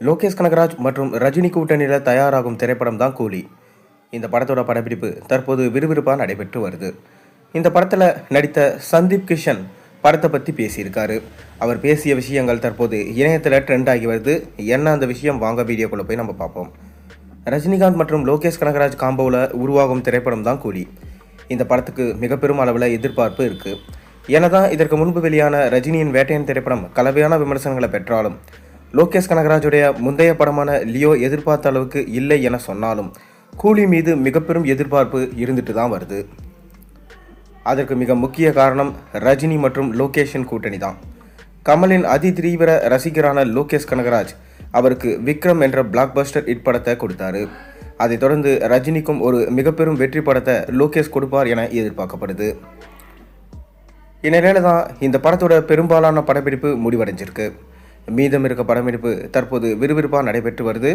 லோகேஷ் கனகராஜ் மற்றும் ரஜினி கூட்டணியில் தயாராகும் திரைப்படம் தான் கூலி. இந்த படத்தோட படப்பிடிப்பு தற்போது விறுவிறுப்பாக நடைபெற்று வருது. இந்த படத்தில் நடித்த சந்தீப் கிஷன் படத்தை பற்றி பேசியிருக்காரு. அவர் பேசிய விஷயங்கள் தற்போது இணையத்தில் ட்ரெண்ட் ஆகி வருது. என்ன அந்த விஷயம், வாங்க வீடியோக்குள்ளே போய் நம்ம பார்ப்போம். ரஜினிகாந்த் மற்றும் லோகேஷ் கனகராஜ் காம்போவில் உருவாகும் திரைப்படம் தான் கூலி. இந்த படத்துக்கு மிக பெரும் அளவில் எதிர்பார்ப்பு இருக்குது. ஏனதான் இதற்கு முன்பு வெளியான ரஜினியின் வேட்டையன் திரைப்படம் கலவையான விமர்சனங்களை பெற்றாலும் லோகேஷ் கனகராஜுடைய முந்தைய படமான லியோ எதிர்பார்த்த அளவுக்கு இல்லை என சொன்னாலும் கூலி மீது மிக பெரும் எதிர்பார்ப்பு இருந்துட்டு தான் வருது. அதற்கு மிக முக்கிய காரணம் ரஜினி மற்றும் லோகேஷின் கூட்டணி தான். கமலின் அதிதீவிர ரசிகரான லோகேஷ் கனகராஜ் அவருக்கு விக்ரம் என்ற பிளாக்பஸ்டர் ஹிட் படத்தை கொடுத்தாரு. அதைத் தொடர்ந்து ரஜினிக்கும் ஒரு மிக பெரும் வெற்றி படத்தை லோகேஷ் கொடுப்பார் என எதிர்பார்க்கப்படுது. இந்நிலையில தான் இந்த படத்தோட பெரும்பாலான படப்பிடிப்பு முடிவடைஞ்சிருக்கு. மீதம் இருக்க படப்பிடிப்பு தற்போது விறுவிறுப்பாக நடைபெற்று வருது.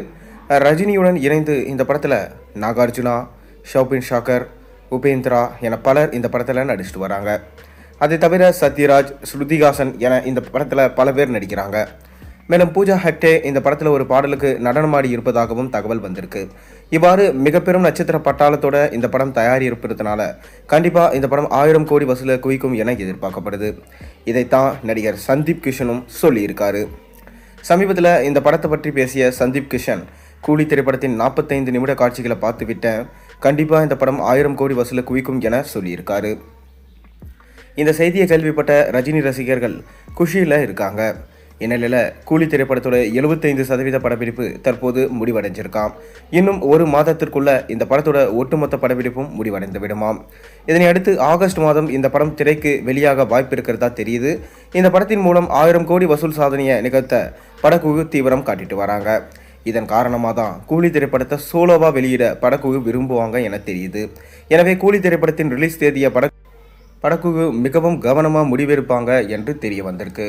ரஜினியுடன் இணைந்து இந்த படத்தில் நாகார்ஜுனா, ஷோபின் ஷாக்கர், உபேந்திரா என பலர் இந்த படத்தில் நடிச்சிட்டு வராங்க. அதை தவிர சத்யராஜ், ஸ்ருதிஹாசன் என இந்த படத்தில் பல பேர் நடிக்கிறாங்க. மேலும் பூஜா ஹெக்டே இந்த படத்தில் ஒரு பாடலுக்கு நடனமாடி இருப்பதாகவும் தகவல் வந்திருக்கு. இவ்வாறு மிக பெரும் நட்சத்திர பட்டாளத்தோட இந்த படம் தயாரி இருப்பதனால கண்டிப்பாக இந்த படம் 1000 கோடி வசூலை குவிக்கும் என எதிர்பார்க்கப்படுது. இதைத்தான் நடிகர் சந்தீப் கிஷனும் சொல்லியிருக்காரு. சமீபத்தில் இந்த படத்தை பற்றி பேசிய சந்தீப் கிஷன், கூலி திரைப்படத்தின் 45 நிமிட காட்சிகளை பார்த்துவிட்டேன், கண்டிப்பாக இந்த படம் 1000 கோடி வசூலை குவிக்கும் என சொல்லியிருக்காரு. இந்த செய்தியை கேள்விப்பட்ட ரஜினி ரசிகர்கள் குஷியில் இருக்காங்க. இந்நிலையில் கூலி திரைப்படத்தோட 75% படப்பிடிப்பு தற்போது முடிவடைஞ்சிருக்காம். இன்னும் ஒரு மாதத்திற்குள்ள இந்த படத்தோட ஒட்டுமொத்த படப்பிடிப்பும் முடிவடைந்து விடுமாம். இதனை அடுத்து ஆகஸ்ட் மாதம் இந்த படம் திரைக்கு வெளியாக வாய்ப்பு இருக்கிறதா தெரியுது. இந்த படத்தின் மூலம் 1000 கோடி வசூல் சாதனையை நிகழ்த்த படக்குழு தீவிரம் காட்டிட்டு வராங்க. இதன் காரணமாக தான் கூலி திரைப்படத்தை சோலோவாக வெளியிட படக்குழு விரும்புவாங்க என தெரியுது. எனவே கூலி திரைப்படத்தின் ரிலீஸ் தேதியை படக்குழு மிகவும் கவனமாக முடிவெடுப்பாங்க என்று தெரிய வந்திருக்கு.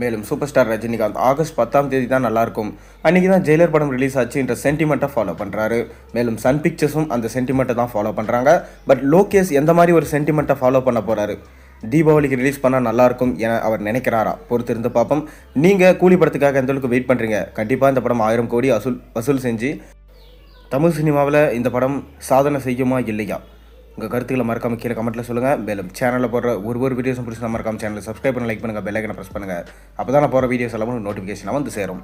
மேலும் சூப்பர் ஸ்டார் ரஜினிகாந்த் ஆகஸ்ட் 10ஆம் தேதி தான் நல்லாயிருக்கும், அன்றைக்கி தான் ஜெயிலர் படம் ரிலீஸ் ஆச்சு என்ற சென்டிமெண்ட்டை ஃபாலோ பண்ணுறாரு. மேலும் சன் பிக்சர்ஸும் அந்த சென்டிமெண்ட்டை தான் ஃபாலோ பண்ணுறாங்க. பட் லோகேஷ் எந்த மாதிரி ஒரு சென்டிமெண்ட்டை ஃபாலோ பண்ண போகிறாரு, தீபாவளிக்கு ரிலீஸ் பண்ணால் நல்லாயிருக்கும் என அவர் நினைக்கிறாரா, பொறுத்திருந்து பார்ப்போம். நீங்கள் கூலி படத்துக்காக எந்த அளவுக்கு வெயிட் பண்ணுறீங்க? கண்டிப்பாக இந்த படம் 1000 கோடி வசூல் செஞ்சு தமிழ் சினிமாவில் இந்த படம் சாதனை செய்யுமா இல்லையா? உங்கள் கருத்துக்களை மறக்காமல் கீழே கமெண்ட்டில் சொல்லுங்கள். மேலும் சேனலில் போடுற ஒரு வீடியோஸும் பிடிச்சி மறக்காமல் சேனலை சப்ஸ்கிரைப் பண்ணி லைக் பண்ணுங்கள், பெல் ஐக்கனை ப்ரெஸ் பண்ணுங்கள். அப்போ தான் நான் போகிற வீடியோஸ் எல்லாம் நோட்டிஃபிகேஷனாக வந்து சேரும்.